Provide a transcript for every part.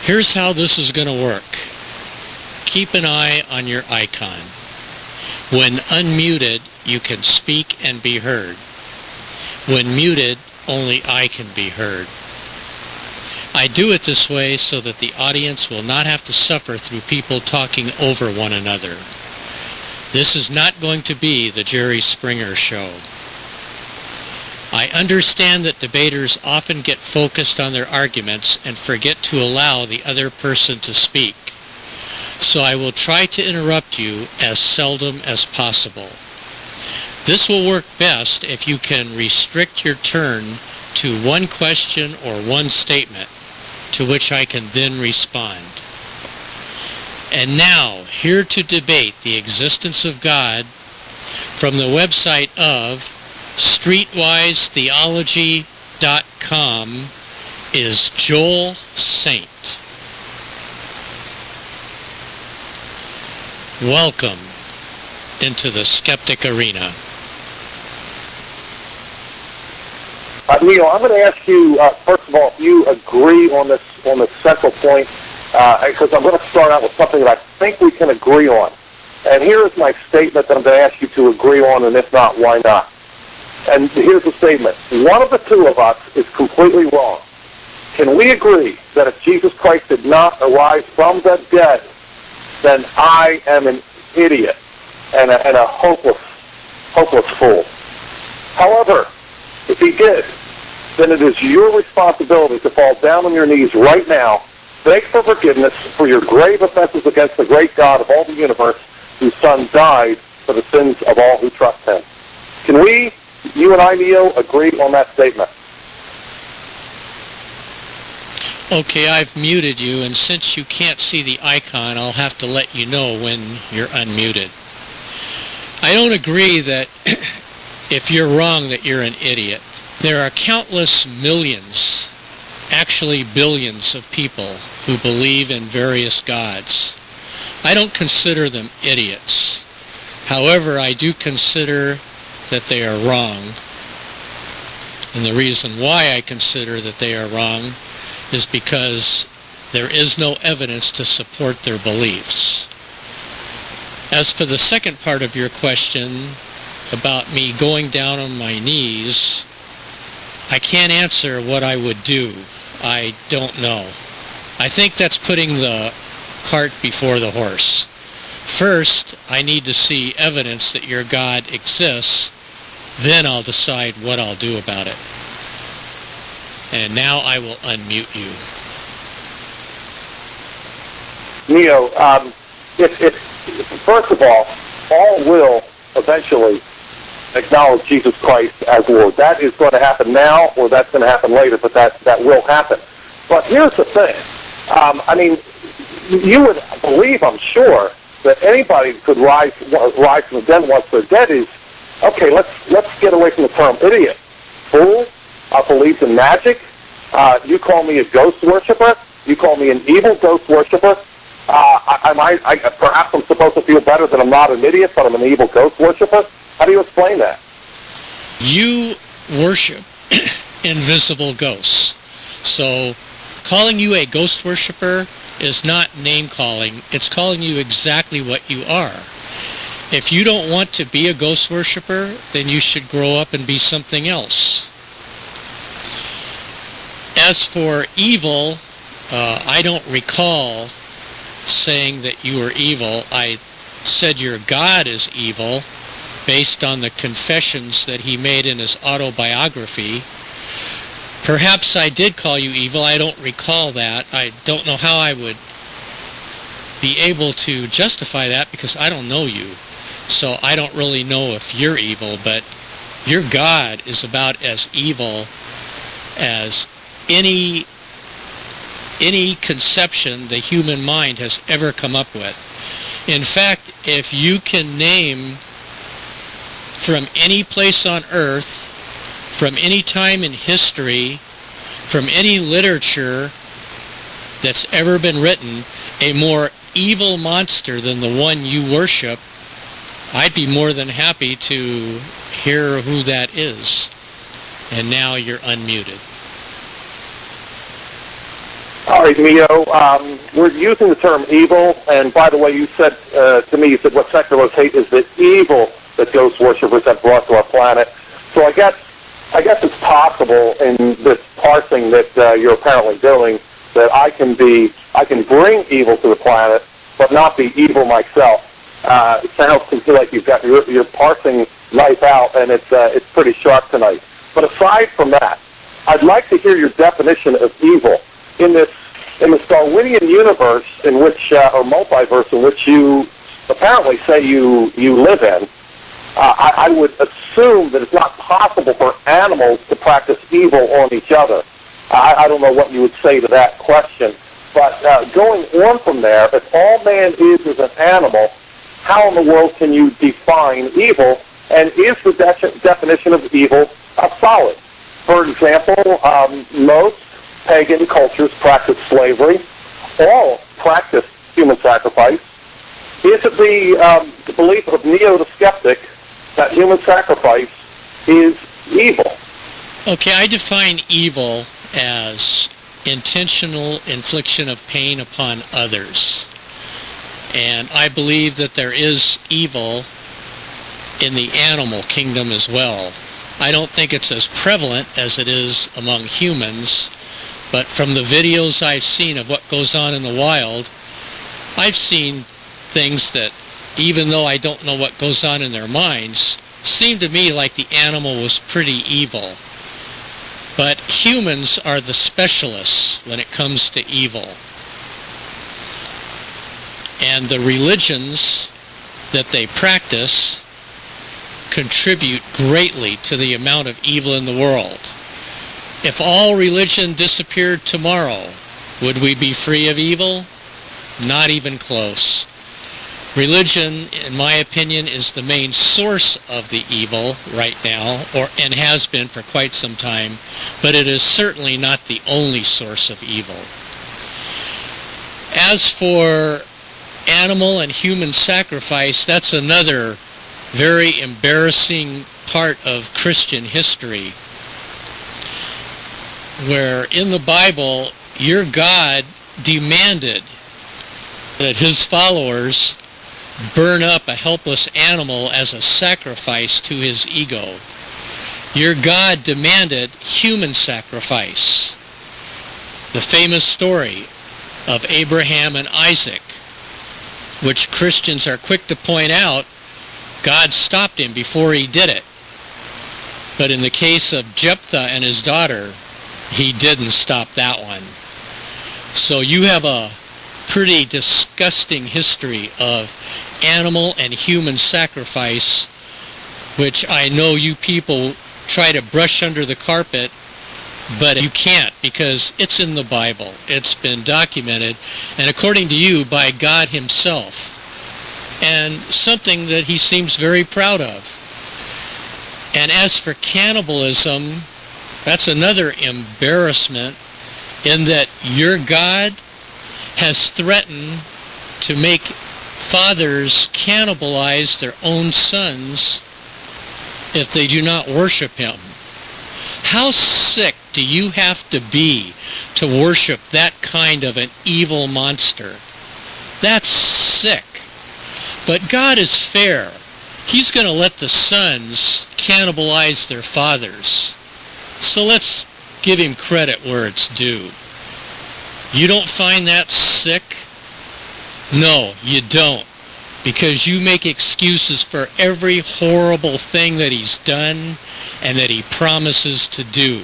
Here's how this is going to work. Keep an eye on your icon. When unmuted, you can speak and be heard. When muted, only I can be heard. I do it this way so that the audience will not have to suffer through people talking over one another. This is not going to be the Jerry Springer Show. I understand that debaters often get focused on their arguments and forget to allow the other person to speak. So I will try to interrupt you as seldom as possible. This will work best if you can restrict your turn to one question or one statement, to which I can then respond. And now, here to debate the existence of God from the website of streetwisetheology.com is Joel Saint. Welcome into the skeptic arena. Neil, I'm going to ask you, first of all, if you agree on this central point, because I'm going to start out with something that I think we can agree on. And here is my statement that I'm going to ask you to agree on, and if not, why not? And here's the statement. One of the two of us is completely wrong. Can we agree that if Jesus Christ did not arise from the dead, then I am an idiot and a hopeless fool? However, if he did, then it is your responsibility to fall down on your knees right now, beg for forgiveness for your grave offenses against the great God of all the universe, whose Son died for the sins of all who trust him. Can we, you and I, Neo, agree on that statement? Okay, I've muted you, and since you can't see the icon, I'll have to let you know when you're unmuted. I don't agree that if you're wrong that you're an idiot. There are countless millions, actually billions of people who believe in various gods. I don't consider them idiots. However, I do consider that they are wrong. And the reason why I consider that they are wrong is because there is no evidence to support their beliefs. As for the second part of your question about me going down on my knees, I can't answer what I would do. I don't know. I think that's putting the cart before the horse. First, I need to see evidence that your God exists. Then I'll decide what I'll do about it. And now I will unmute you. Neo, if first of all will eventually acknowledge Jesus Christ as Lord. That is going to happen now, or that's going to happen later, but that will happen. But here's the thing. I mean, you would believe, I'm sure, that anybody could rise from the dead once they're dead is, okay, let's get away from the term idiot. Fool, believes in magic. You call me a ghost worshiper. You call me an evil ghost worshiper. Perhaps I'm supposed to feel better that I'm not an idiot, but I'm an evil ghost worshiper. How do you explain that? You worship invisible ghosts. So calling you a ghost worshiper is not name-calling. It's calling you exactly what you are. If you don't want to be a ghost worshiper, then you should grow up and be something else. As for evil, I don't recall saying that you were evil. I said your God is evil based on the confessions that he made in his autobiography. Perhaps I did call you evil. I don't recall that. I don't know how I would be able to justify that because I don't know you. So I don't really know if you're evil, but your God is about as evil as any conception the human mind has ever come up with. In fact, if you can name from any place on earth, from any time in history, from any literature that's ever been written, a more evil monster than the one you worship, I'd be more than happy to hear who that is. And now you're unmuted. All right, Neo. We're using the term evil, and by the way, you said to me, you said what secularists hate is the evil that ghost worshippers have brought to our planet. So I guess it's possible in this parsing that you're apparently doing that I can bring evil to the planet, but not be evil myself. It sounds to me like you've got your parsing knife out, and it's pretty sharp tonight. But aside from that, I'd like to hear your definition of evil in this Darwinian universe in which, or multiverse in which you apparently say you live in. I would assume that it's not possible for animals to practice evil on each other. I don't know what you would say to that question. But going on from there, if all man is an animal, how in the world can you define evil? And is the definition of evil solid? For example, most pagan cultures practice slavery. All practice human sacrifice. Is it the belief of Neo the skeptic that human sacrifice is evil? Okay, I define evil as intentional infliction of pain upon others. And I believe that there is evil in the animal kingdom as well. I don't think it's as prevalent as it is among humans, but from the videos I've seen of what goes on in the wild, I've seen things that, even though I don't know what goes on in their minds, seem to me like the animal was pretty evil. But humans are the specialists when it comes to evil. And the religions that they practice contribute greatly to the amount of evil in the world. If all religion disappeared tomorrow, would we be free of evil? Not even close. Religion, in my opinion, is the main source of the evil right now, and has been for quite some time, but it is certainly not the only source of evil. As for animal and human sacrifice, that's another very embarrassing part of Christian history, where in the Bible, your God demanded that his followers burn up a helpless animal as a sacrifice to his ego. Your God demanded human sacrifice. The famous story of Abraham and Isaac, which Christians are quick to point out, God stopped him before he did it. But in the case of Jephthah and his daughter, he didn't stop that one. So you have a pretty disgusting history of animal and human sacrifice, which I know you people try to brush under the carpet, but you can't, because it's in the Bible. It's been documented, and according to you, by God himself, and something that he seems very proud of. And as for cannibalism, that's another embarrassment, in that your God has threatened to make fathers cannibalize their own sons if they do not worship him. How sick do you have to be to worship that kind of an evil monster? That's sick. But God is fair. He's going to let the sons cannibalize their fathers. So let's give him credit where it's due. You don't find that sick? No, you don't. Because you make excuses for every horrible thing that he's done and that he promises to do.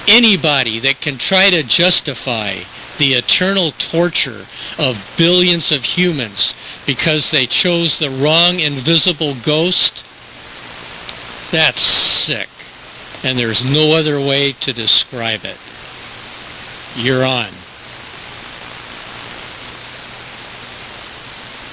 Anybody that can try to justify the eternal torture of billions of humans because they chose the wrong invisible ghost, that's sick. And there's no other way to describe it. You're on.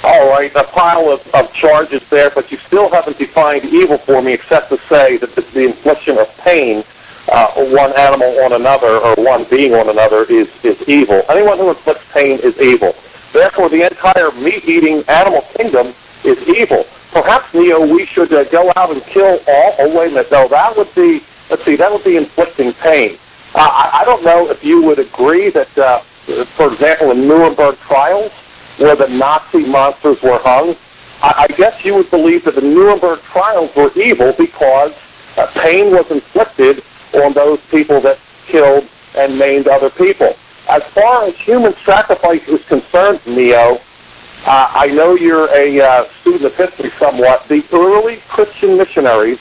All right, a pile of charges there, but you still haven't defined evil for me except to say that the infliction of pain, one animal on another or one being on another, is evil. Anyone who inflicts pain is evil. Therefore, the entire meat-eating animal kingdom is evil. Perhaps, Neo, we should go out and kill all. Oh, wait a minute. No, that would be, let's see, that would be inflicting pain. I don't know if you would agree that, for example, in Nuremberg trials, where the Nazi monsters were hung, I guess you would believe that the Nuremberg trials were evil because pain was inflicted on those people that killed and maimed other people. As far as human sacrifice is concerned, Neo, I know you're a student of history somewhat. The early Christian missionaries,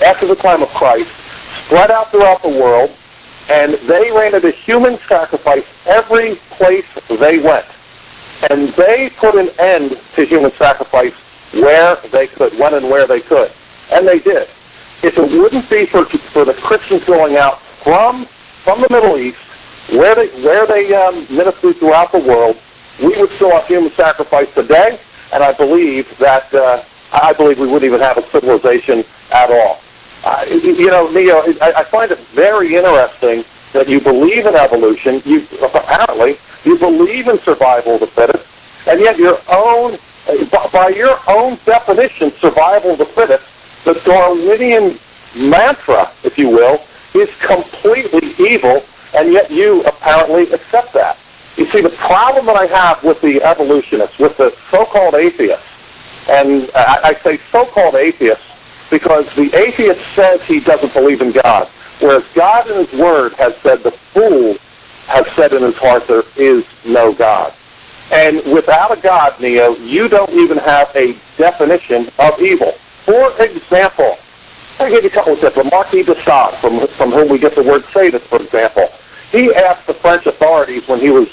after the time of Christ, spread out throughout the world, and they ran into human sacrifice every place they went. And they put an end to human sacrifice where they could, when and where they could. And they did. If it wouldn't be for the Christians going out from the Middle East, where they ministered throughout the world, we would still have human sacrifice today, and I believe we wouldn't even have a civilization at all. Neo, I find it very interesting that you believe in evolution. You believe in survival of the fittest, and yet by your own definition, survival of the fittest, the Darwinian mantra, if you will, is completely evil, and yet you apparently accept that. You see, the problem that I have with the evolutionists, with the so-called atheists, and I say so-called atheists because the atheist says he doesn't believe in God, whereas God in his word has said the fool has said in his heart there is no God. And without a God, Neo, you don't even have a definition of evil. For example, I'll give you a couple of examples. Marquis de Sade, from whom we get the word sadist, for example. He asked the French authorities when he was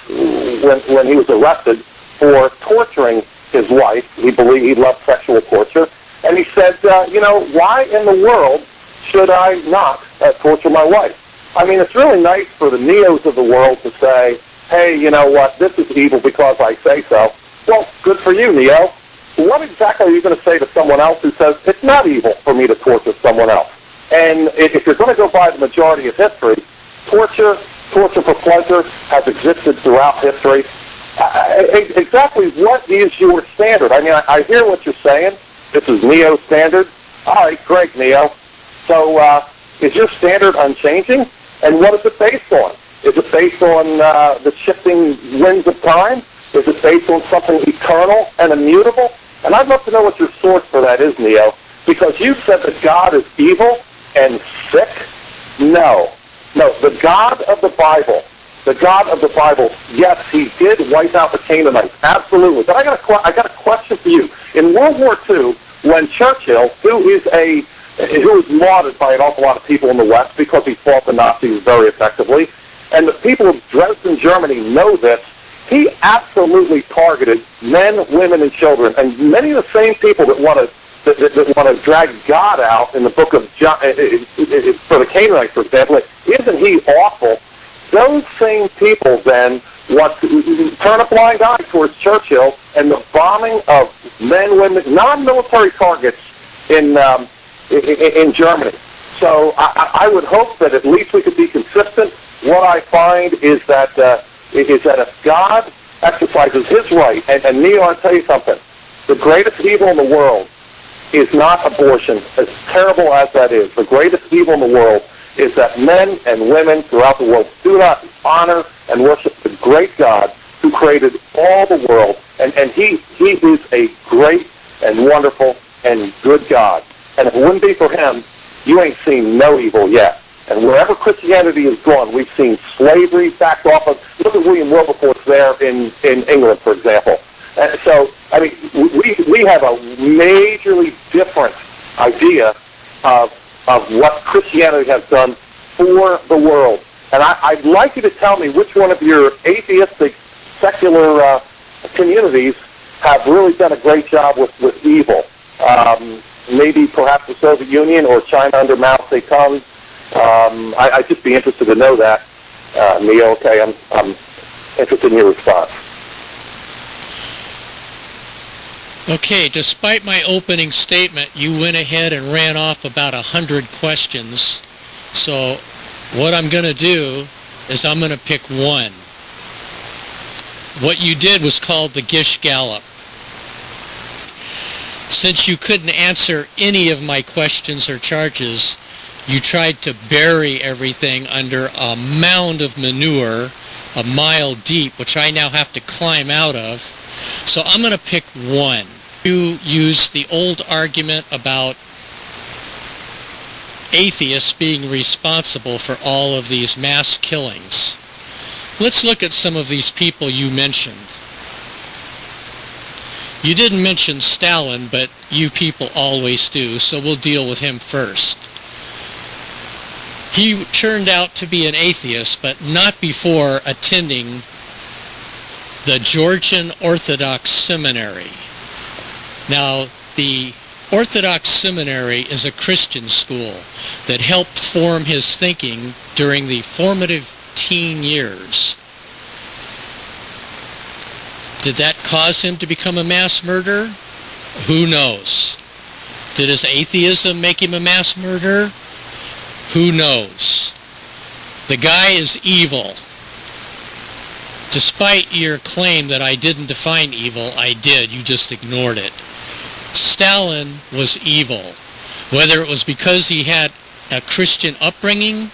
arrested for torturing his wife. He believed he loved sexual torture. And he said, why in the world should I not torture my wife? I mean, it's really nice for the Neos of the world to say, hey, you know what, this is evil because I say so. Well, good for you, Neo. What exactly are you going to say to someone else who says it's not evil for me to torture someone else? And if you're going to go by the majority of history, torture for pleasure has existed throughout history. Exactly what is your standard? I mean, I hear what you're saying. This is Neo's standard. All right, great, Neo. So is your standard unchanging? And what is it based on? Is it based on the shifting winds of time? Is it based on something eternal and immutable? And I'd love to know what your source for that is, Neo, because you said that God is evil and sick. No, the God of the Bible, yes, he did wipe out the Canaanites, absolutely. But I got a question for you. In World War II, when Churchill, who is lauded by an awful lot of people in the West because he fought the Nazis very effectively, and the people of Dresden, Germany know this, he absolutely targeted men, women, and children. And many of the same people that want to drag God out in the book of John, for the Canaanites, for example, isn't he awful? Those same people then want to turn a blind eye towards Churchill and the bombing of men, women, non-military targets in Germany. So I would hope that at least we could be consistent. What I find is that if God exercises his right, and Neo, I'll tell you something, the greatest evil in the world is not abortion, as terrible as that is. The greatest evil in the world is that men and women throughout the world do not honor and worship the great God who created all the world. And he is a great and wonderful and good God. And if it wouldn't be for him, you ain't seen no evil yet. And wherever Christianity has gone, we've seen slavery backed off of. Look at William Wilberforce there in England, for example. And so, I mean, we have a majorly different idea of what Christianity has done for the world. And I'd like you to tell me which one of your atheistic, secular communities have really done a great job with evil. Maybe perhaps the Soviet Union or China under Mao Zedong. I'd just be interested to know that, Neo. Okay, I'm interested in your response. Okay, despite my opening statement, you went ahead and ran off about 100 questions. So what I'm going to do is I'm going to pick one. What you did was called the Gish Gallop. Since you couldn't answer any of my questions or charges, You tried to bury everything under a mound of manure a mile deep, which I now have to climb out of. So I'm going to pick one. You used the old argument about atheists being responsible for all of these mass killings. Let's look at some of these people you mentioned. You didn't mention Stalin, but you people always do, so we'll deal with him first. He turned out to be an atheist, but not before attending the Georgian Orthodox Seminary. Now, the Orthodox Seminary is a Christian school that helped form his thinking during the formative teen years. Did that cause him to become a mass murderer? Who knows? Did his atheism make him a mass murderer? Who knows? The guy is evil. Despite your claim that I didn't define evil, I did. You just ignored it. Stalin was evil. Whether it was because he had a Christian upbringing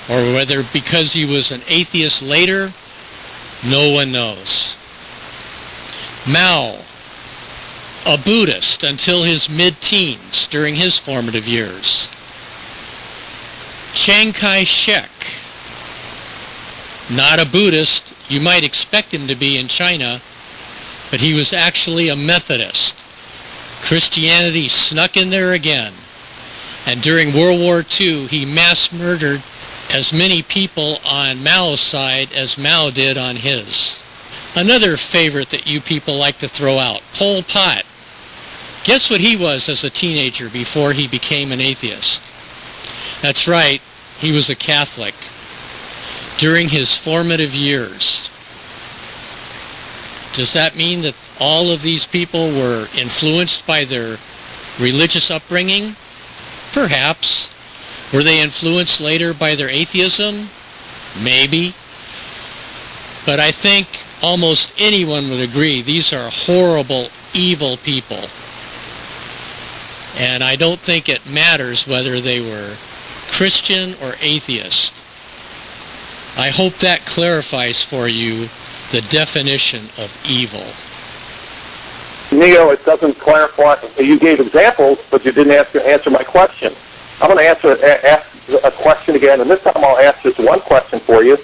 or whether because he was an atheist later, no one knows. Mao, a Buddhist until his mid-teens during his formative years. Chiang Kai-shek, not a Buddhist. You might expect him to be in China, but he was actually a Methodist. Christianity snuck in there again. And during World War II, he mass murdered as many people on Mao's side as Mao did on his. Another favorite that you people like to throw out, Pol Pot. Guess what he was as a teenager before he became an atheist? That's right, he was a Catholic during his formative years. Does that mean that all of these people were influenced by their religious upbringing? Perhaps. Were they influenced later by their atheism? Maybe. But I think almost anyone would agree these are horrible, evil people. And I don't think it matters whether they were Christian or atheist. I hope that clarifies for you the definition of evil. Neo, it doesn't clarify. You gave examples, but you didn't answer my question. I'm going to ask a question again, and this time I'll ask just one question for you.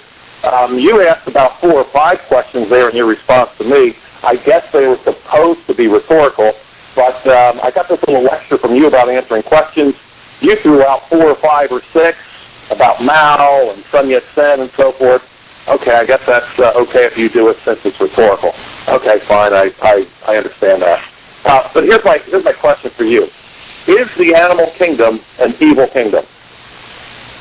You asked about 4 or 5 questions there in your response to me. I guess they were supposed to be rhetorical, but I got this little lecture from you about answering questions. You threw out 4 or 5 or 6 about Mao and Sun Yat-sen and so forth. Okay, I guess that's okay if you do it since it's rhetorical. Okay, fine, I understand that. But here's my question for you. Is the animal kingdom an evil kingdom?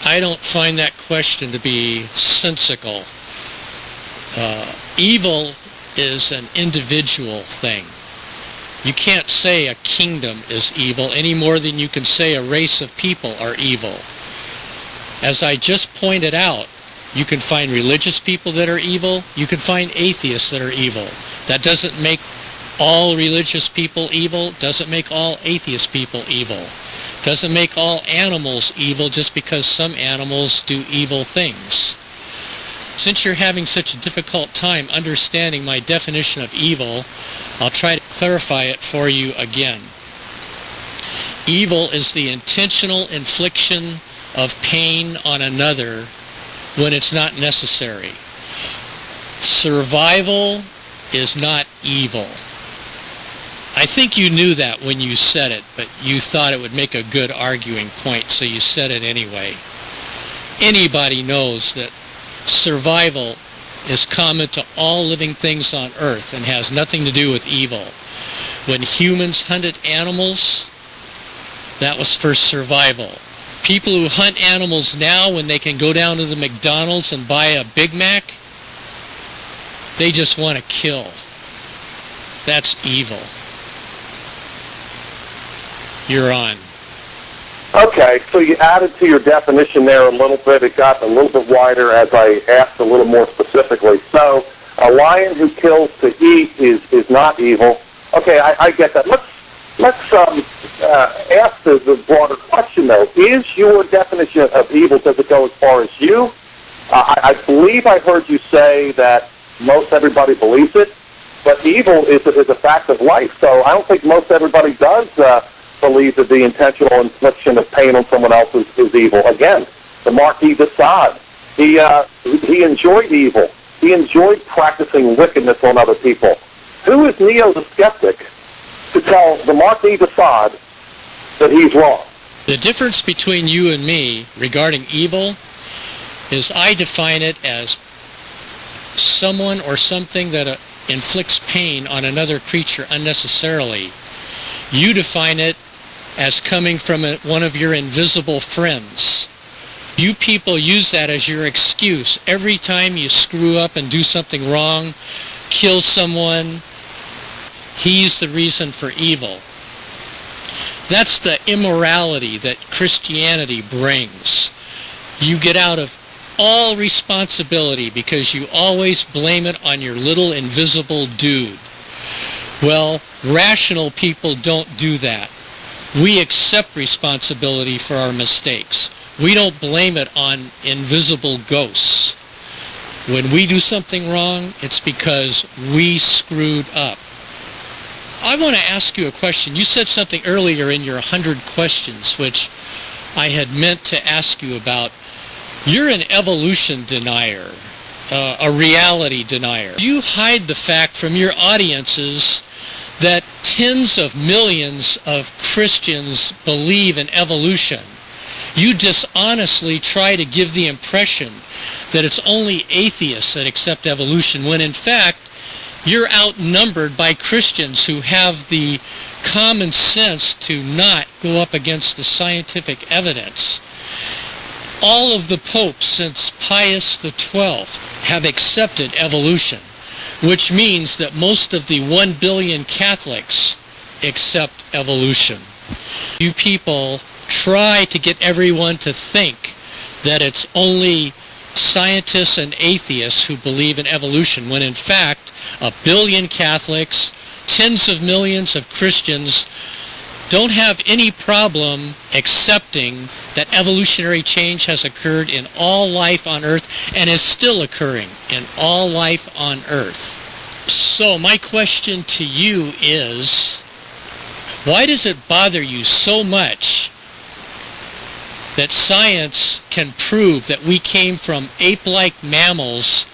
I don't find that question to be sensical. Evil is an individual thing. You can't say a kingdom is evil any more than you can say a race of people are evil. As I just pointed out, you can find religious people that are evil. You can find atheists that are evil. That doesn't make all religious people evil. Doesn't make all atheist people evil. Doesn't make all animals evil just because some animals do evil things. Since you're having such a difficult time understanding my definition of evil, I'll try to clarify it for you again. Evil is the intentional infliction of pain on another when it's not necessary. Survival is not evil. I think you knew that when you said it, but you thought it would make a good arguing point, so you said it anyway. Anybody knows that survival is common to all living things on Earth and has nothing to do with evil. When humans hunted animals, that was for survival. People who hunt animals now when they can go down to the McDonald's and buy a Big Mac, they just want to kill. That's evil. You're on. Okay, so you added to your definition there a little bit. It got a little bit wider as I asked a little more specifically. So a lion who kills to eat is not evil. Okay, I get that. Let's ask the broader question, though. Is your definition of evil, does it go as far as you? I believe I heard you say that most everybody believes it, but evil is a fact of life. So I don't think most everybody does believe that the intentional infliction of pain on someone else is evil. Again, the Marquis de Sade, he enjoyed evil. He enjoyed practicing wickedness on other people. Who is Neo the skeptic to tell the Marquis de Sade that he's wrong? The difference between you and me regarding evil is I define it as someone or something that inflicts pain on another creature unnecessarily. You define it as coming from one of your invisible friends. You people use that as your excuse. Every time you screw up and do something wrong, kill someone, he's the reason for evil. That's the immorality that Christianity brings. You get out of all responsibility because you always blame it on your little invisible dude. Well, rational people don't do that. We accept responsibility for our mistakes. We don't blame it on invisible ghosts. When we do something wrong, it's because we screwed up. I want to ask you a question. You said something earlier in your 100 questions, which I had meant to ask you about. You're an evolution denier, a reality denier. You hide the fact from your audiences that tens of millions of Christians believe in evolution. You dishonestly try to give the impression that it's only atheists that accept evolution, when in fact you're outnumbered by Christians who have the common sense to not go up against the scientific evidence. All of the popes since Pius XII have accepted evolution, which means that most of the 1 billion Catholics accept evolution. You people try to get everyone to think that it's only scientists and atheists who believe in evolution, when in fact 1 billion Catholics, tens of millions of Christians don't have any problem accepting that evolutionary change has occurred in all life on Earth and is still occurring in all life on Earth. So my question to you is, why does it bother you so much that science can prove that we came from ape-like mammals,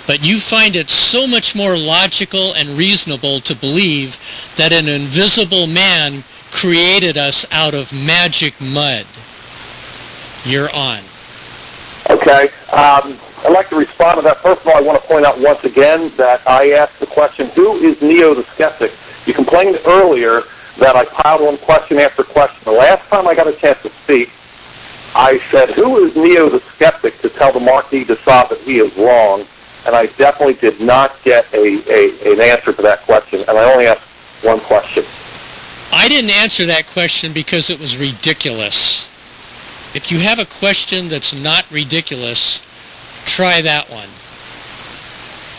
but you find it so much more logical and reasonable to believe that an invisible man created us out of magic mud? You're on. Okay. I'd like to respond to that. First of all, I want to point out once again that I asked the question, who is Neo the skeptic? You complained earlier that I piled on question after question. The last time I got a chance to speak, I said, who is Neo the skeptic to tell the Marquis de Sade that he is wrong? And I definitely did not get an answer to that question. And I only asked one question. I didn't answer that question because it was ridiculous. If you have a question that's not ridiculous, try that one.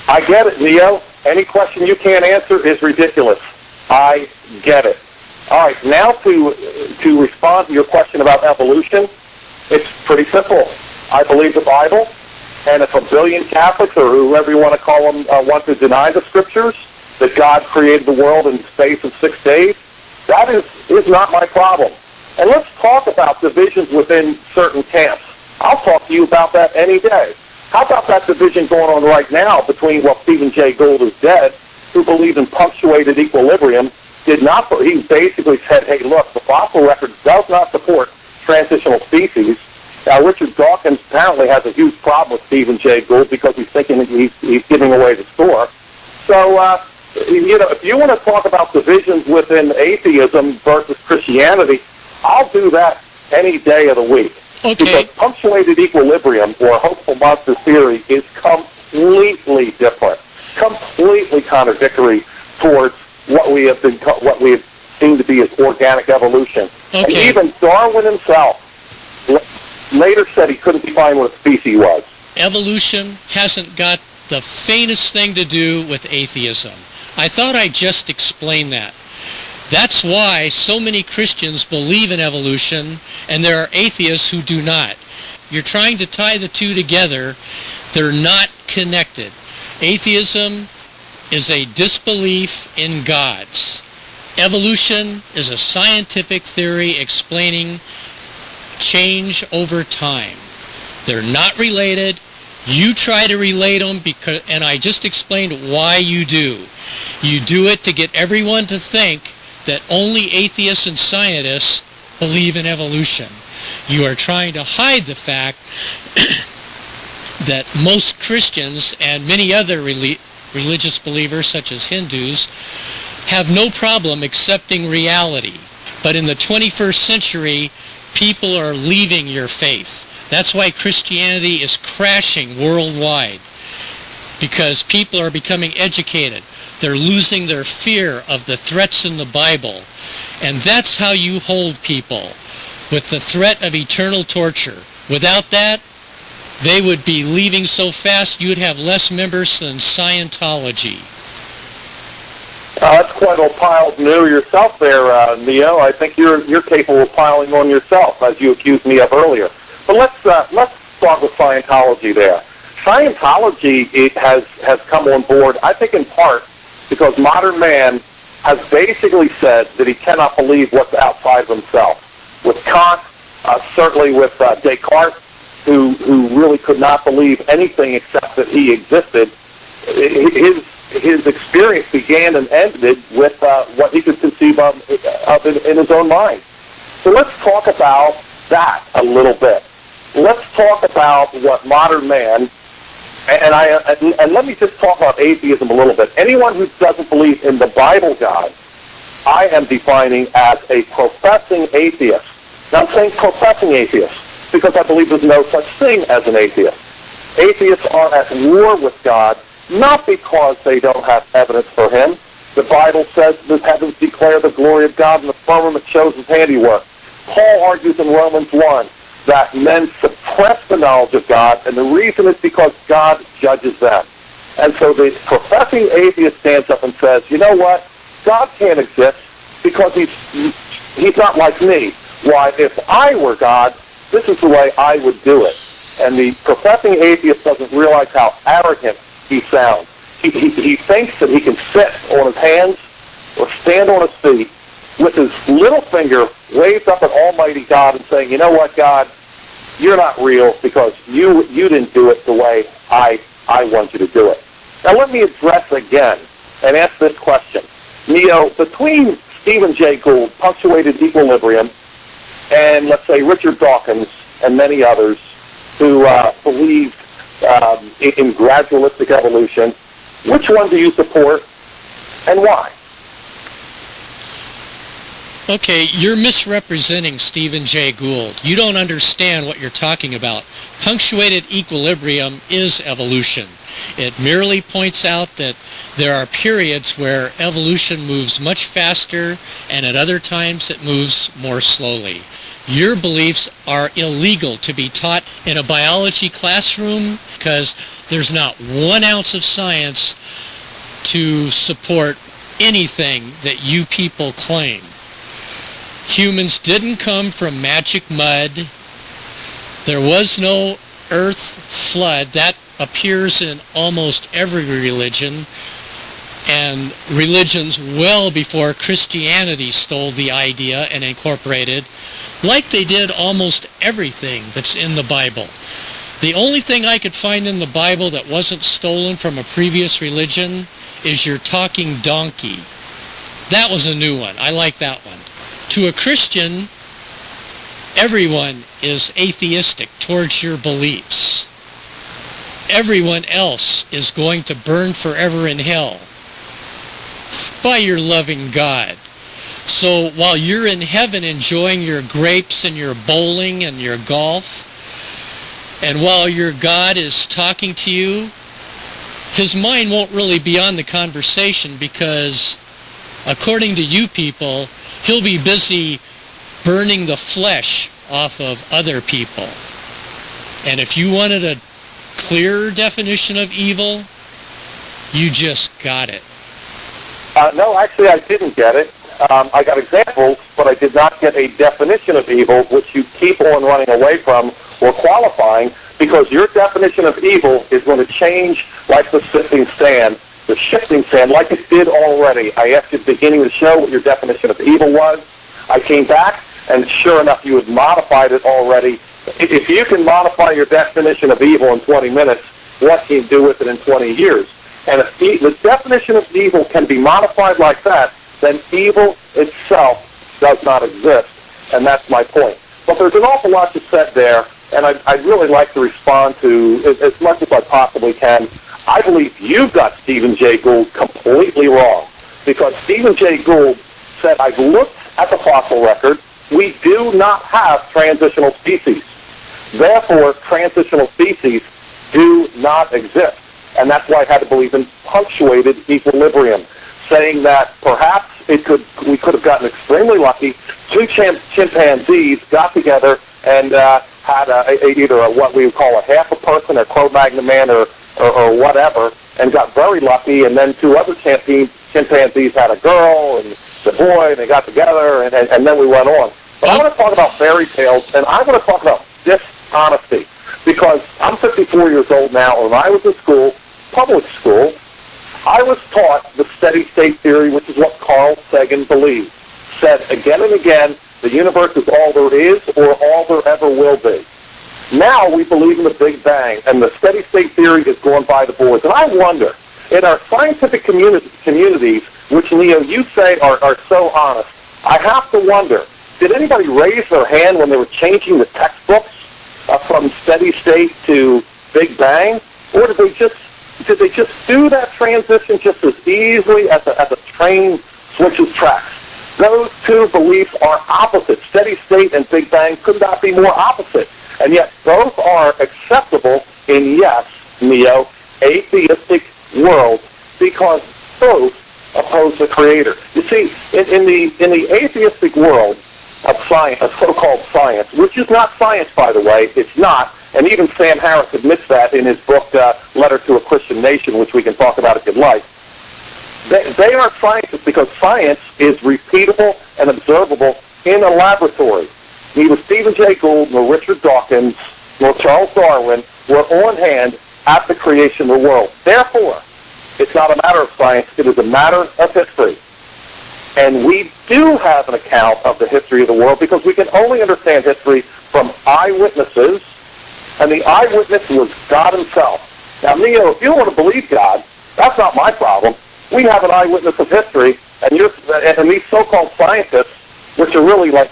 I get it, Neo. Any question you can't answer is ridiculous. I get it. All right, now to respond to your question about evolution, it's pretty simple. I believe the Bible, and if 1 billion Catholics, or whoever you want to call them, want to deny the Scriptures, that God created the world in the space of 6 days, that is not my problem. And let's talk about divisions within certain camps. I'll talk to you about that any day. How about that division going on right now between, well, Stephen Jay Gould is dead, who believed in punctuated equilibrium, he basically said, hey, look, the fossil record does not support transitional species. Now, Richard Dawkins apparently has a huge problem with Stephen Jay Gould because he's thinking that he's giving away the store. So, if you want to talk about divisions within atheism versus Christianity, I'll do that any day of the week. Okay. Because punctuated equilibrium, or hopeful monster theory, is completely different, completely contradictory towards what we have seen to be as organic evolution. Okay. And even Darwin himself later said he couldn't define what a species was. Evolution hasn't got the faintest thing to do with atheism. I thought I just explained that. That's why so many Christians believe in evolution, and there are atheists who do not. You're trying to tie the two together. They're not connected. Atheism is a disbelief in gods. Evolution is a scientific theory explaining change over time. They're not related. You try to relate them, and I just explained why you do. You do it to get everyone to think that only atheists and scientists believe in evolution. You are trying to hide the fact that most Christians and many other religious believers, such as Hindus, have no problem accepting reality. But in the 21st century, people are leaving your faith. That's why Christianity is crashing worldwide, because people are becoming educated. They're losing their fear of the threats in the Bible. And that's how you hold people, with the threat of eternal torture. Without that, they would be leaving so fast you'd have less members than Scientology. That's quite a pile new yourself there, Neo. I think you're capable of piling on yourself, as you accused me of earlier. But let's start with Scientology there. Scientology has come on board, I think in part, because modern man has basically said that he cannot believe what's outside of himself. With Kant, certainly with Descartes, who really could not believe anything except that he existed, his experience began and ended with what he could conceive of in his own mind. So let's talk about that a little bit. Let's talk about what modern man, and let me just talk about atheism a little bit. Anyone who doesn't believe in the Bible God, I am defining as a professing atheist. Now I'm saying professing atheist because I believe there's no such thing as an atheist. Atheists are at war with God, not because they don't have evidence for him. The Bible says the heavens declare the glory of God and the firmament shows his handiwork. Paul argues in Romans 1 that men suppress the knowledge of God, and the reason is because God judges them. And so the professing atheist stands up and says, you know what? God can't exist because he's not like me. Why, if I were God, this is the way I would do it. And the professing atheist doesn't realize how arrogant he sounds. He thinks that he can sit on his hands or stand on his feet with his little finger waved up at Almighty God and saying, you know what, God, you're not real because you didn't do it the way I want you to do it. Now let me address again and ask this question. Neo, between Stephen Jay Gould, Punctuated Equilibrium, and let's say Richard Dawkins and many others who believed in gradualistic evolution, which one do you support and why? Okay, you're misrepresenting Stephen Jay Gould. You don't understand what you're talking about. Punctuated equilibrium is evolution. It merely points out that there are periods where evolution moves much faster and at other times it moves more slowly. Your beliefs are illegal to be taught in a biology classroom because there's not 1 ounce of science to support anything that you people claim. Humans didn't come from magic mud. There was no earth flood. That appears in almost every religion, and religions well before Christianity stole the idea and incorporated, like they did almost everything that's in the Bible. The only thing I could find in the Bible that wasn't stolen from a previous religion is your talking donkey. That was a new one. I like that one. To a Christian, everyone is atheistic towards your beliefs. Everyone else is going to burn forever in hell by your loving God. So while you're in heaven enjoying your grapes and your bowling and your golf, and while your God is talking to you, his mind won't really be on the conversation because, according to you people, he'll be busy burning the flesh off of other people. And if you wanted a clearer definition of evil, you just got it. No, actually I didn't get it. I got examples, but I did not get a definition of evil, which you keep on running away from or qualifying, because your definition of evil is going to change like the shifting sand, like it did already. I asked you at the beginning of the show what your definition of evil was. I came back, and sure enough, you had modified it already. If you can modify your definition of evil in 20 minutes, what can you do with it in 20 years? And if the definition of evil can be modified like that, then evil itself does not exist. And that's my point. But there's an awful lot you said there, and I'd really like to respond to as much as I possibly can. I believe you got Stephen Jay Gould completely wrong, because Stephen Jay Gould said, I've looked at the fossil record. We do not have transitional species. Therefore, transitional species do not exist. And that's why I had to believe in punctuated equilibrium, saying that perhaps we could have gotten extremely lucky. Two chimpanzees got together and had either what we would call a half a person, or Cro-Magnon man, or whatever, and got very lucky. And then two other chimpanzees had a girl and the boy, and they got together, and then we went on. But I want to talk about fairy tales, and I want to talk about dishonesty, because I'm 54 years old now, and when I was in school, public school, I was taught the steady state theory, which is what Carl Sagan believed. Said again and again, the universe is all there is or all there ever will be. Now we believe in the Big Bang, and the steady state theory is going by the boards. And I wonder, in our scientific communities, which, Leo, you say are so honest, I have to wonder, did anybody raise their hand when they were changing the textbooks from steady state to Big Bang? Or did they just do that transition just as easily as a train switches tracks? Those two beliefs are opposite. Steady state and Big Bang could not be more opposite. And yet both are acceptable in, yes, Neo, atheistic worlds, because both oppose the Creator. You see, in the atheistic world of science, of so-called science, which is not science, by the way, it's not, and even Sam Harris admits that in his book, Letter to a Christian Nation, which we can talk about if you'd like. They aren't scientists because science is repeatable and observable in a laboratory. Neither Stephen Jay Gould, nor Richard Dawkins, nor Charles Darwin were on hand at the creation of the world. Therefore, it's not a matter of science, it is a matter of history. And we do have an account of the history of the world because we can only understand history from eyewitnesses, and the eyewitness was God himself. Now, Neo, if you don't want to believe God, that's not my problem. We have an eyewitness of history, and these so-called scientists, which are really like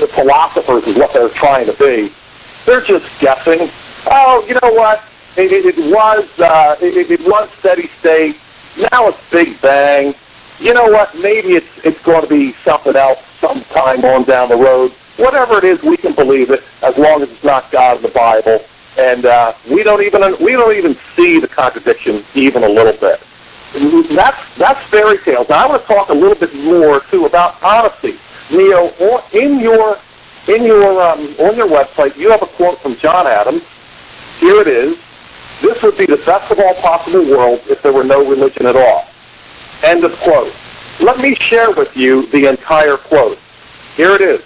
the philosophers is what they're trying to be, they're just guessing. Oh, you know what? It was steady state. Now it's Big Bang. You know what? Maybe it's going to be something else sometime on down the road. Whatever it is, we can believe it as long as it's not God in the Bible. And we don't even see the contradiction even a little bit. That's fairy tales. Now I want to talk a little bit more too about honesty. Neo, on your website, you have a quote from John Adams. Here it is. This would be the best of all possible worlds if there were no religion at all. End of quote. Let me share with you the entire quote. Here it is.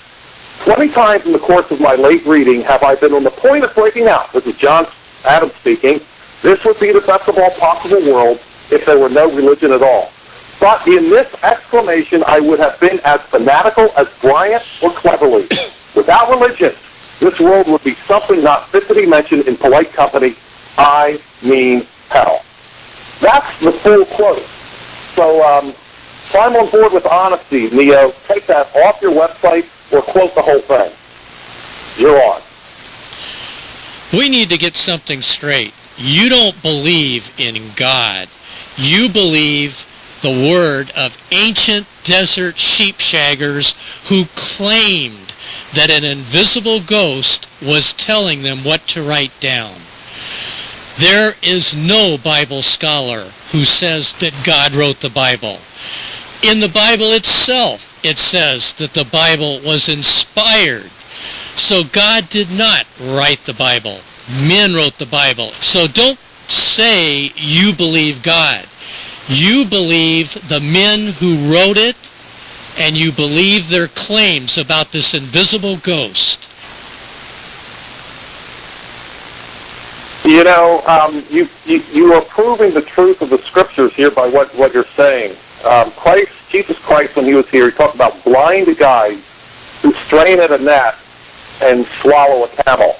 20 times in the course of my late reading have I been on the point of breaking out. This is John Adams speaking. This would be the best of all possible worlds if there were no religion at all. But in this exclamation, I would have been as fanatical as Bryant or Cleverly. Without religion, this world would be something not fit to be mentioned in polite company. I mean hell. That's the full quote. So I'm on board with honesty, Neo. Take that off your website or quote the whole thing. You're on. We need to get something straight. You don't believe in God. You believe the word of ancient desert sheepshaggers who claimed that an invisible ghost was telling them what to write down. There is no Bible scholar who says that God wrote the Bible. In the Bible itself, it says that the Bible was inspired. So God did not write the Bible. Men wrote the Bible. So don't say you believe God. You believe the men who wrote it and you believe their claims about this invisible ghost. You know, you are proving the truth of the scriptures here by what you're saying. Jesus Christ, when he was here, he talked about blind guys who strain at a gnat and swallow a camel.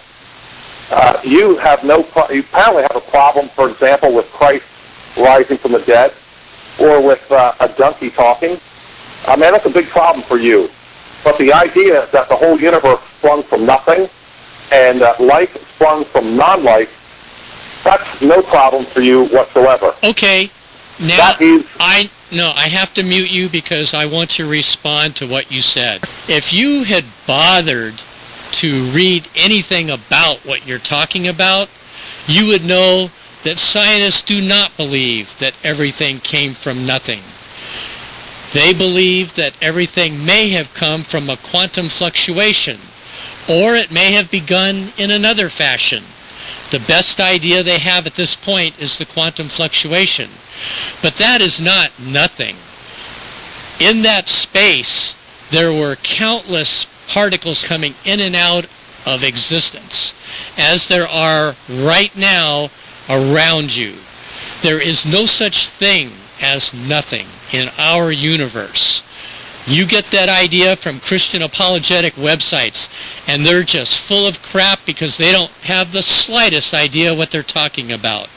You apparently have a problem, for example, with Christ rising from the dead, or with a donkey talking. I mean, that's a big problem for you. But the idea that the whole universe sprung from nothing and life sprung from non-life, that's no problem for you whatsoever. Okay, now I have to mute you because I want to respond to what you said. If you had bothered to read anything about what you're talking about, you would know that scientists do not believe that everything came from nothing. They believe that everything may have come from a quantum fluctuation, or it may have begun in another fashion. The best idea they have at this point is the quantum fluctuation. But that is not nothing. In that space, there were countless particles coming in and out of existence, as there are right now around you. There is no such thing as nothing in our universe. You get that idea from Christian apologetic websites, and they're just full of crap because they don't have the slightest idea what they're talking about.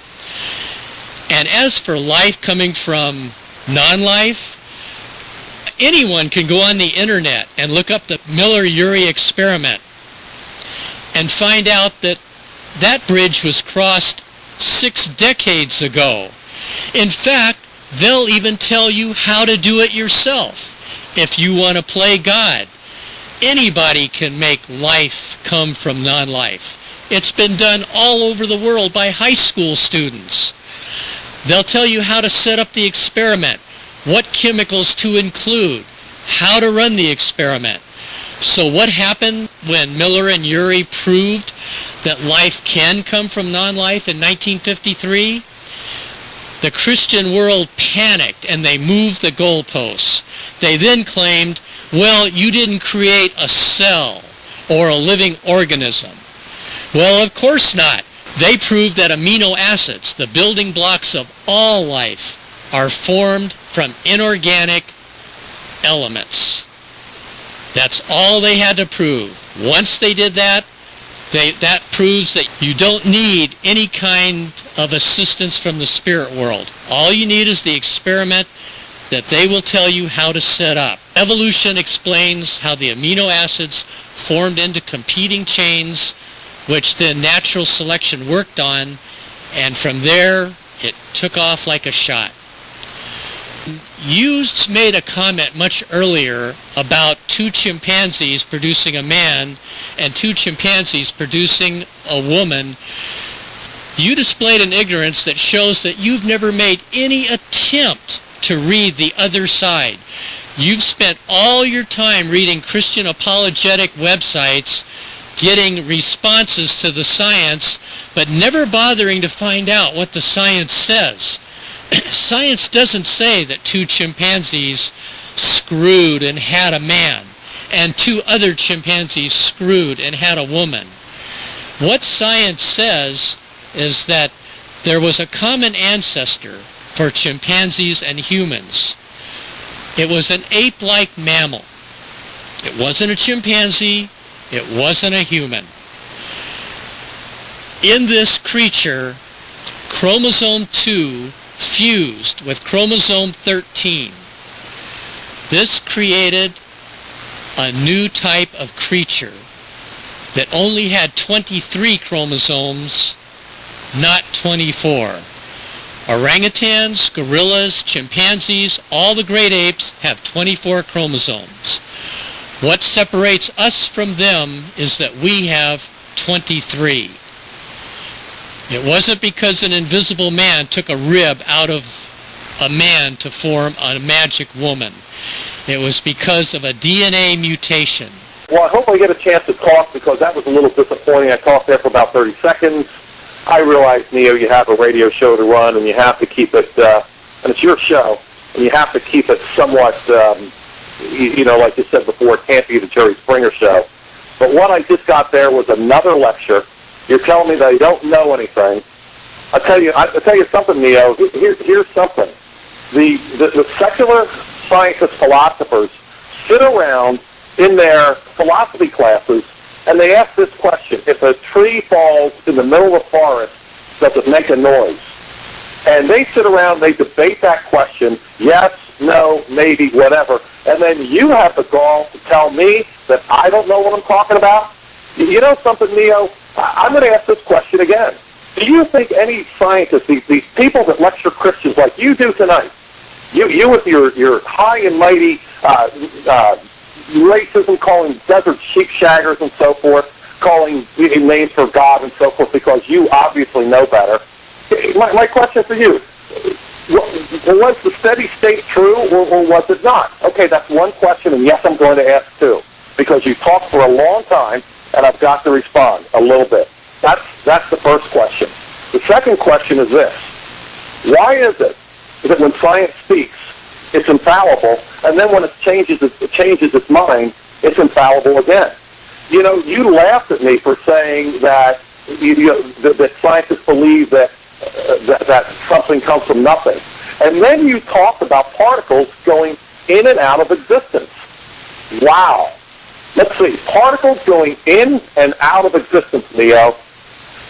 And as for life coming from non-life, anyone can go on the internet and look up the Miller-Urey experiment and find out that that bridge was crossed 6 decades ago. In fact, they'll even tell you how to do it yourself if you want to play God. Anybody can make life come from non-life. It's been done all over the world by high school students. They'll tell you how to set up the experiment, what chemicals to include, how to run the experiment. So what happened when Miller and Urey proved that life can come from non-life in 1953? The Christian world panicked and they moved the goalposts. They then claimed, well, you didn't create a cell or a living organism. Well, of course not. They proved that amino acids, the building blocks of all life, are formed from inorganic elements. That's all they had to prove. Once they did that, that proves that you don't need any kind of assistance from the spirit world. All you need is the experiment that they will tell you how to set up. Evolution explains how the amino acids formed into competing chains, which then natural selection worked on, and from there it took off like a shot. You made a comment much earlier about 2 chimpanzees producing a man and 2 chimpanzees producing a woman. You displayed an ignorance that shows that you've never made any attempt to read the other side. You've spent all your time reading Christian apologetic websites, getting responses to the science, but never bothering to find out what the science says. Science doesn't say that 2 chimpanzees screwed and had a man, and 2 other chimpanzees screwed and had a woman. What science says is that there was a common ancestor for chimpanzees and humans. It was an ape-like mammal. It wasn't a chimpanzee. It wasn't a human. In this creature, chromosome 2 fused with chromosome 13. This created a new type of creature that only had 23 chromosomes, not 24. Orangutans, gorillas, chimpanzees, all the great apes have 24 chromosomes. What separates us from them is that we have 23. It wasn't because an invisible man took a rib out of a man to form a magic woman. It was because of a DNA mutation. Well, I hope I get a chance to talk because that was a little disappointing. I talked there for about 30 seconds. I realize, Neo, you have a radio show to run and you have to keep it, and it's your show, and you have to keep it somewhat like you said before, it can't be the Jerry Springer show. But what I just got there was another lecture. You're telling me that I don't know anything. I'll tell you something, Neo. Here's something. The secular scientist philosophers sit around in their philosophy classes and they ask this question: if a tree falls in the middle of the forest, does it make a noise? And they sit around, they debate that question, yes, no, maybe, whatever. And then you have the gall to tell me that I don't know what I'm talking about? You know something, Neo? I'm going to ask this question again. Do you think any scientists, these people that lecture Christians like you do tonight, you with your high and mighty racism, calling desert sheep shaggers and so forth, calling names for God and so forth because you obviously know better. My question for you, was the steady state true or was it not? Okay, that's one question, and yes, I'm going to ask two, because you talked for a long time, and I've got to respond a little bit. That's the first question. The second question is this: why is it that when science speaks, it's infallible, and then when it changes its mind, it's infallible again? You know, you laughed at me for saying that that scientists believe that something comes from nothing, and then you talked about particles going in and out of existence. Wow. Let's see, particles going in and out of existence, Leo.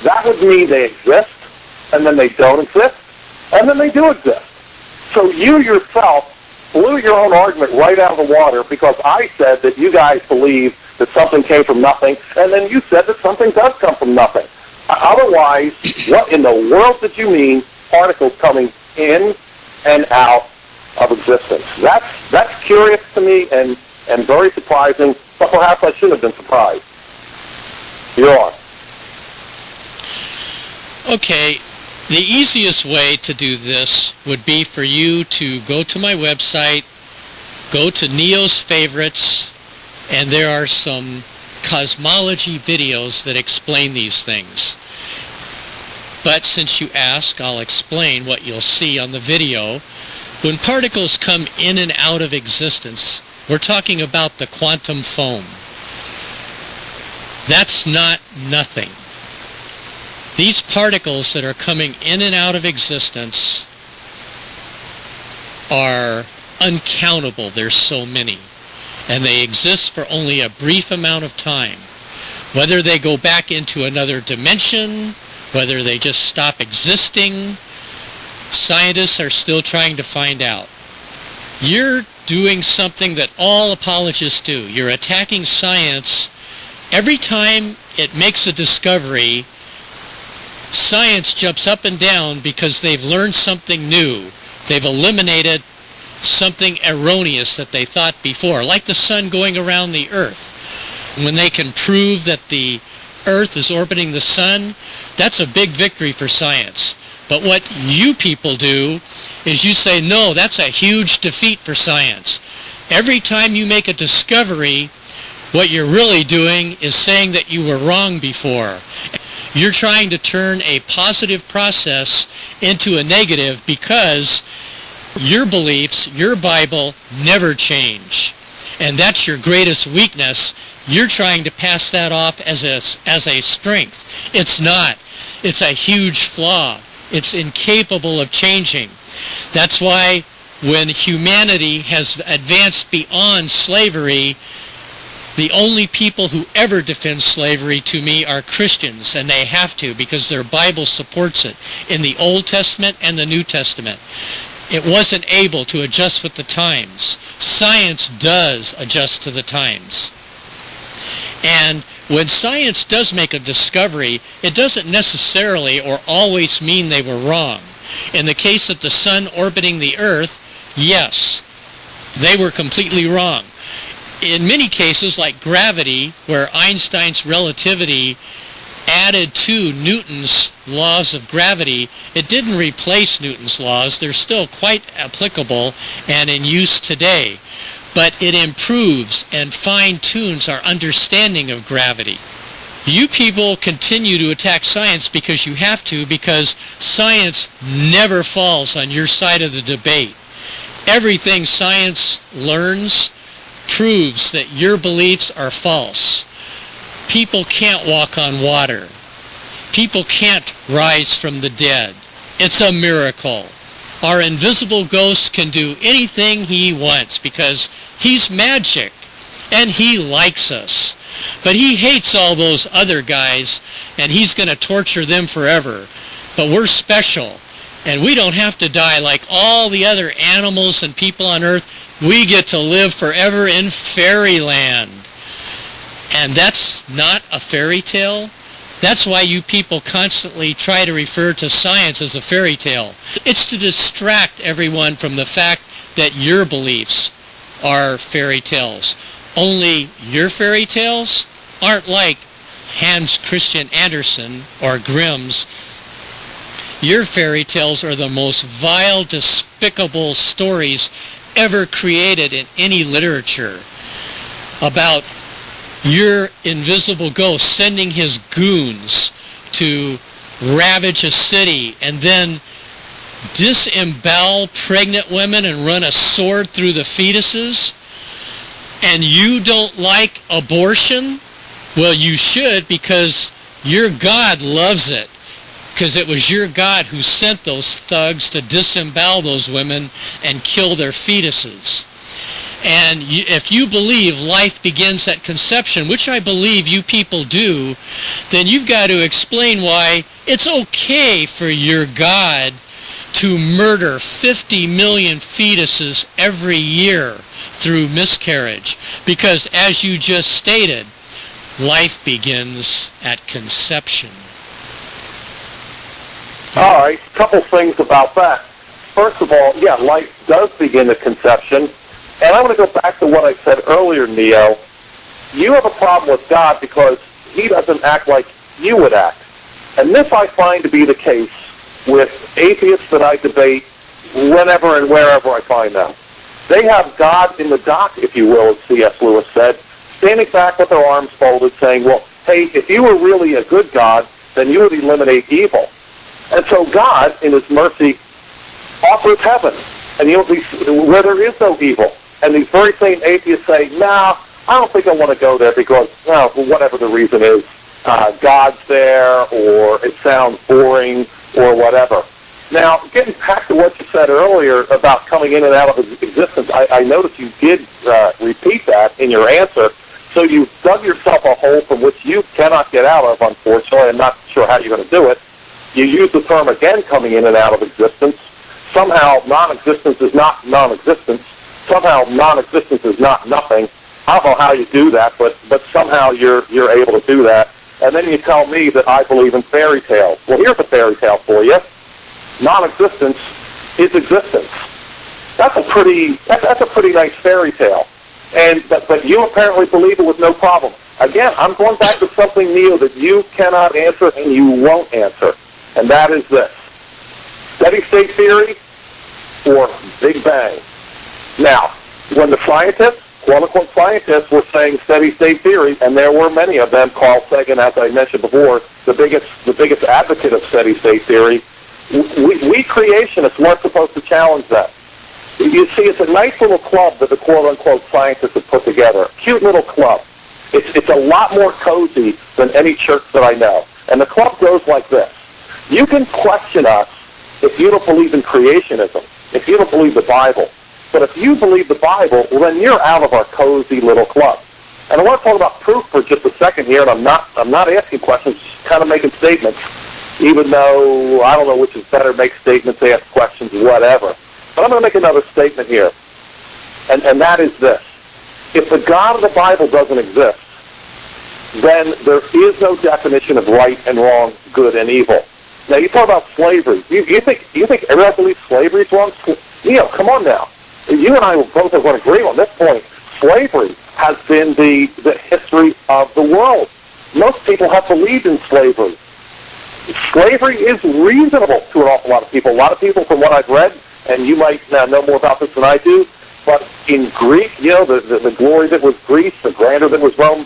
That would mean they exist, and then they don't exist, and then they do exist. So you yourself blew your own argument right out of the water because I said that you guys believe that something came from nothing, and then you said that something does come from nothing. Otherwise, what in the world did you mean particles coming in and out of existence? That's curious to me and very surprising, but perhaps I shouldn't have been surprised. You're on. Okay, the easiest way to do this would be for you to go to my website, go to Neo's Favorites, and there are some cosmology videos that explain these things. But since you ask, I'll explain what you'll see on the video. When particles come in and out of existence, we're talking about the quantum foam. That's not nothing. These particles that are coming in and out of existence are uncountable. There's so many. And they exist for only a brief amount of time. Whether they go back into another dimension, whether they just stop existing, scientists are still trying to find out. You're doing something that all apologists do. You're attacking science. Every time it makes a discovery, science jumps up and down because they've learned something new. They've eliminated something erroneous that they thought before, like the sun going around the earth. When they can prove that the earth is orbiting the sun, that's a big victory for science. But what you people do is you say, no, that's a huge defeat for science. Every time you make a discovery, what you're really doing is saying that you were wrong before. You're trying to turn a positive process into a negative because your beliefs, your Bible, never change. And that's your greatest weakness. You're trying to pass that off as a strength. It's not. It's a huge flaw. It's incapable of changing. That's why when humanity has advanced beyond slavery, the only people who ever defend slavery to me are Christians, and they have to because their Bible supports it in the Old Testament and the New Testament. It wasn't able to adjust with the times. Science does adjust to the times. And when science does make a discovery, it doesn't necessarily or always mean they were wrong. In the case of the sun orbiting the earth, yes, they were completely wrong. In many cases, like gravity, where Einstein's relativity added to Newton's laws of gravity, it didn't replace Newton's laws. They're still quite applicable and in use today. But it improves and fine-tunes our understanding of gravity. You people continue to attack science because you have to, because science never falls on your side of the debate. Everything science learns proves that your beliefs are false. People can't walk on water. People can't rise from the dead. It's a miracle. Our invisible ghost can do anything he wants because he's magic and he likes us. But he hates all those other guys and he's going to torture them forever. But we're special and we don't have to die like all the other animals and people on earth. We get to live forever in fairyland. And that's not a fairy tale. That's why you people constantly try to refer to science as a fairy tale. It's to distract everyone from the fact that your beliefs are fairy tales. Only your fairy tales aren't like Hans Christian Andersen or Grimm's. Your fairy tales are the most vile, despicable stories ever created in any literature about your invisible ghost sending his goons to ravage a city and then disembowel pregnant women and run a sword through the fetuses. And you don't like abortion? Well, you should, because your God loves it. Because it was your God who sent those thugs to disembowel those women and kill their fetuses. And if you believe life begins at conception, which I believe you people do, then you've got to explain why it's okay for your God to murder 50 million fetuses every year through miscarriage. Because as you just stated, life begins at conception. All right, a couple things about that. First of all, yeah, life does begin at conception. And I want to go back to what I said earlier, Neo. You have a problem with God because he doesn't act like you would act. And this I find to be the case with atheists that I debate whenever and wherever I find them. They have God in the dock, if you will, as C.S. Lewis said, standing back with their arms folded saying, well, hey, if you were really a good God, then you would eliminate evil. And so God, in his mercy, offers heaven, and where there is no evil. And these very same atheists say, nah, I don't think I want to go there because, well, whatever the reason is, God's there, or it sounds boring, or whatever. Now, getting back to what you said earlier about coming in and out of existence, I noticed you did repeat that in your answer. So you've dug yourself a hole from which you cannot get out of, unfortunately. I'm not sure how you're going to do it. You use the term again, coming in and out of existence. Somehow non-existence is not non-existence. Somehow non-existence is not nothing. I don't know how you do that, but somehow you're able to do that. And then you tell me that I believe in fairy tales. Well, here's a fairy tale for you. Non-existence is existence. That's a pretty nice fairy tale. But you apparently believe it with no problem. Again, I'm going back to something, Neil, that you cannot answer and you won't answer. And that is this. Steady state theory or Big Bang? Now, when the scientists, quote-unquote scientists, were saying steady state theory, and there were many of them, Carl Sagan, as I mentioned before, the biggest advocate of steady state theory, we creationists weren't supposed to challenge that. You see, it's a nice little club that the quote-unquote scientists have put together. A cute little club. It's a lot more cozy than any church that I know. And the club goes like this. You can question us if you don't believe in creationism, if you don't believe the Bible. But if you believe the Bible, well, then you're out of our cozy little club. And I want to talk about proof for just a second here, and I'm not asking questions, just kind of making statements, even though I don't know which is better, make statements, ask questions, whatever. But I'm going to make another statement here, and that is this. If the God of the Bible doesn't exist, then there is no definition of right and wrong, good and evil. Now, you talk about slavery. You think everyone believes slavery is wrong? Come on now. You and I will both are going to agree on this point. Slavery has been the history of the world. Most people have believed in slavery. Slavery is reasonable to an awful lot of people. A lot of people, from what I've read, and you might know more about this than I do, but in Greek, the glory that was Greece, the grandeur that was Rome,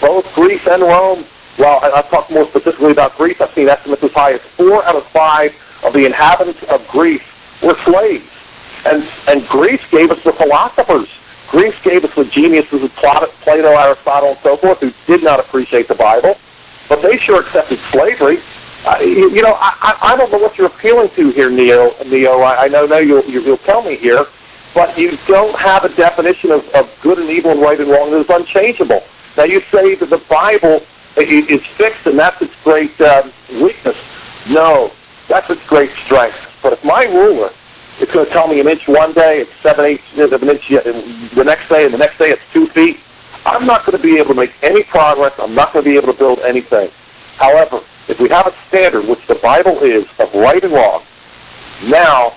both Greece and Rome, well, I'll talk more specifically about Greece. I've seen estimates as high as 4 out of 5 of the inhabitants of Greece were slaves. And Greece gave us the philosophers Greece gave us the geniuses of Plato, Aristotle, and so forth, who did not appreciate the Bible, but they sure accepted slavery. I don't know what you're appealing to here, Neo. I know you'll tell me here, but you don't have a definition of good and evil and right and wrong that is unchangeable. Now, you say that the Bible is fixed and that's its great weakness. No, that's its great strength. But if my ruler is going to tell me an inch one day, it's 7/8 of an inch the next day, and the next day it's 2 feet, I'm not going to be able to make any progress. I'm not going to be able to build anything. However, if we have a standard, which the Bible is, of right and wrong, now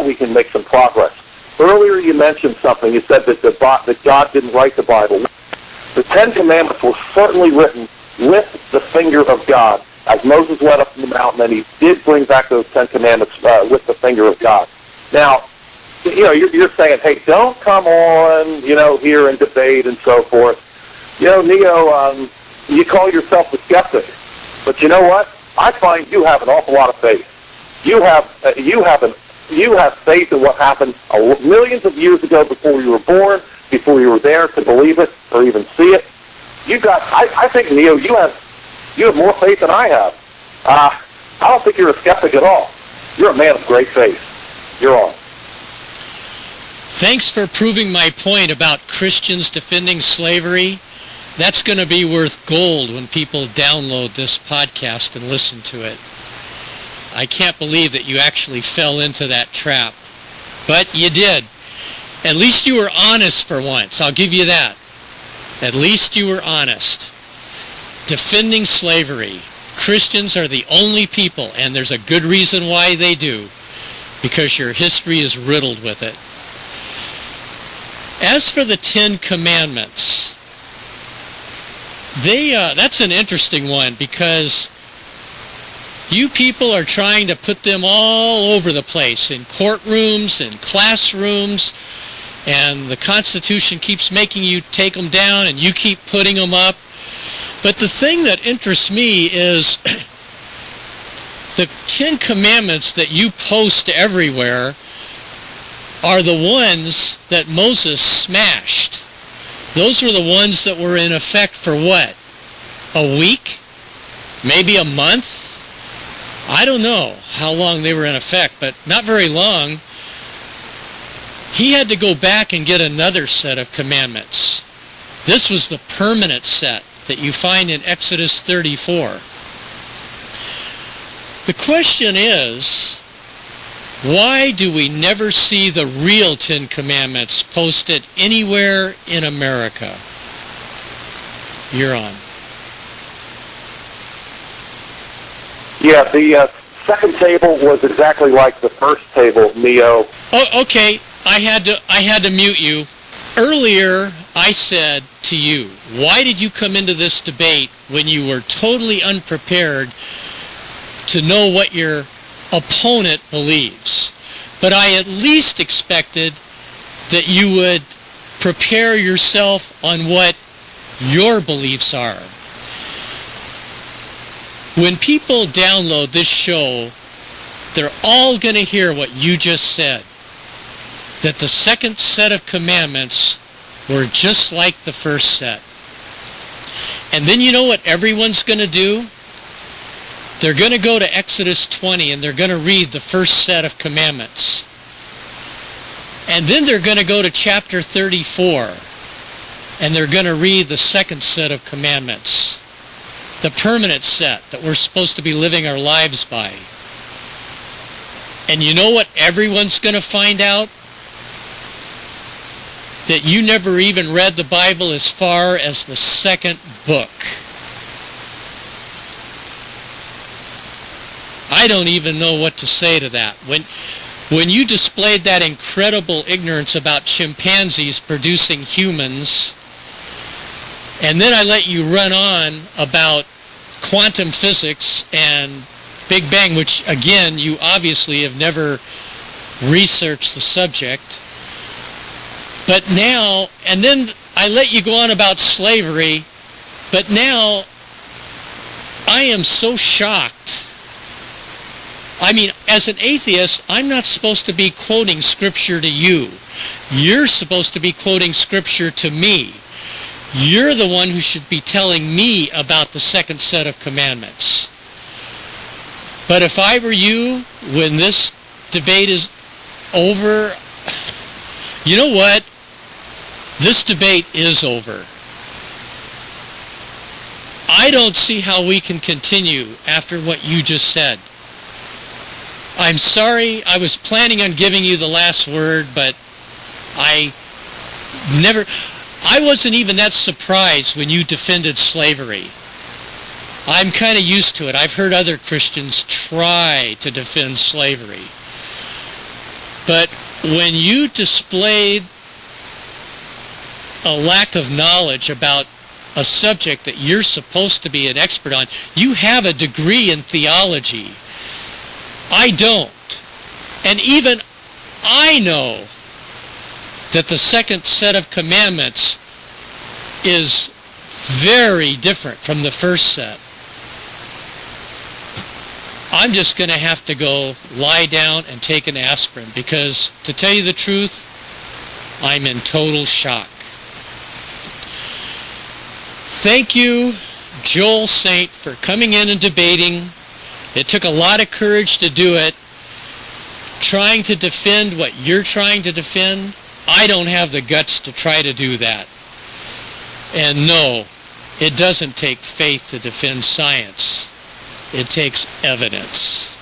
we can make some progress. Earlier you mentioned something. You said that God didn't write the Bible. The Ten Commandments were certainly written with the finger of God. As Moses went up the mountain, and he did bring back those Ten Commandments with the finger of God. Now, you're saying, hey, don't come on, here and debate and so forth. Neo, you call yourself a skeptic. But you know what? I find you have an awful lot of faith. You have faith in what happened millions of years ago before you were born, before you were there to believe it or even see it. I think, Neo, you have more faith than I have. I don't think you're a skeptic at all. You're a man of great faith. You're on. Thanks for proving my point about Christians defending slavery. That's going to be worth gold when people download this podcast and listen to it. I can't believe that you actually fell into that trap. But you did. At least you were honest for once. I'll give you that. At least you were honest. Defending slavery. Christians are the only people, and there's a good reason why they do, because your history is riddled with it. As for the Ten Commandments, that's an interesting one, because you people are trying to put them all over the place, in courtrooms and classrooms, and the Constitution keeps making you take them down and you keep putting them up. But the thing that interests me is the Ten Commandments that you post everywhere are the ones that Moses smashed. Those were the ones that were in effect for what? A week? Maybe a month? I don't know how long they were in effect, but not very long. He had to go back and get another set of commandments. This was the permanent set that you find in Exodus 34. The question is, why do we never see the real Ten Commandments posted anywhere in America? You're on. Yeah, the second table was exactly like the first table, Neo. Oh, okay. I had to mute you. Earlier, I said to you, why did you come into this debate when you were totally unprepared to know what your opponent believes? But I at least expected that you would prepare yourself on what your beliefs are. When people download this show, they're all going to hear what you just said, that the second set of commandments were just like the first set. And then you know what everyone's going to do? They're going to go to Exodus 20 and they're going to read the first set of commandments. And then they're going to go to chapter 34 and they're going to read the second set of commandments, the permanent set that we're supposed to be living our lives by. And you know what everyone's going to find out? That you never even read the Bible as far as the second book. I don't even know what to say to that. When you displayed that incredible ignorance about chimpanzees producing humans, and then I let you run on about quantum physics and Big Bang, which again, you obviously have never researched the subject. But now, and then I let you go on about slavery, but now I am so shocked. I mean, as an atheist, I'm not supposed to be quoting Scripture to you. You're supposed to be quoting Scripture to me. You're the one who should be telling me about the second set of commandments. But if I were you, when this debate is over, you know what? This debate is over. I don't see how we can continue after what you just said. I'm sorry, I was planning on giving you the last word, but I wasn't even that surprised when you defended slavery. I'm kind of used to it. I've heard other Christians try to defend slavery. But when you displayed a lack of knowledge about a subject that you're supposed to be an expert on, you have a degree in theology. I don't. And even I know that the second set of commandments is very different from the first set. I'm just going to have to go lie down and take an aspirin because, to tell you the truth, I'm in total shock. Thank you, Joel Saint, for coming in and debating. It took a lot of courage to do it. Trying to defend what you're trying to defend, I don't have the guts to try to do that. And no, it doesn't take faith to defend science. It takes evidence.